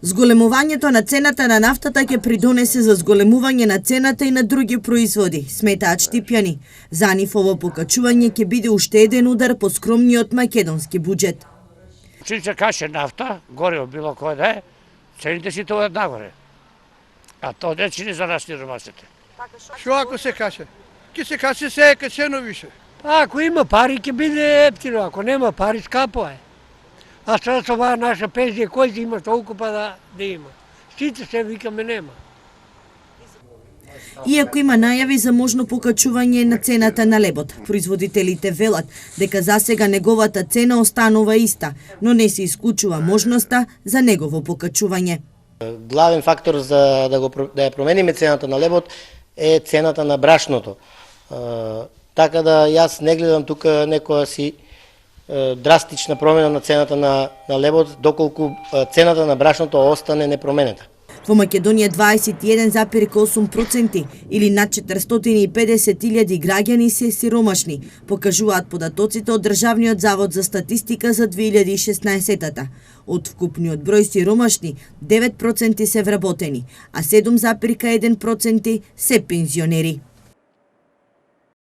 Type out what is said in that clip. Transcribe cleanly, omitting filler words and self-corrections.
Зголемувањето на цената на нафтата ќе придонесе за зголемување на цената и на други производи, сметаат Штипјани. За нив ово покачување ќе биде уште еден удар по скромниот македонски буџет. Чим се каше нафта, гориво било кој да е, цените си тоа нагоре. А тоа не чини за нас сиромасите. Што ако се каше? Ке се каше се качено више. Ако има пари ќе биде ефтино, ако нема пари скапо е. А сега со оваа наша пензија кој ќе има толку па да има? Сите се викаме нема. Иако има најави за можно покачување на цената на лебот, производителите велат дека засега неговата цена останува иста, но не се исклучува можноста за негово покачување. Главен фактор за да ја промениме цената на лебот е цената на брашното. Така да јас не гледам тука некоја си драстична промена на цената на лебот, доколку цената на брашното остане непроменета. Во Македонија 21,8% или над 450.000 граѓани се сиромашни, покажуваат податоците од Државниот завод за статистика за 2016-та. Од вкупниот број сиромашни, 9% се вработени, а 7,1% се пензионери.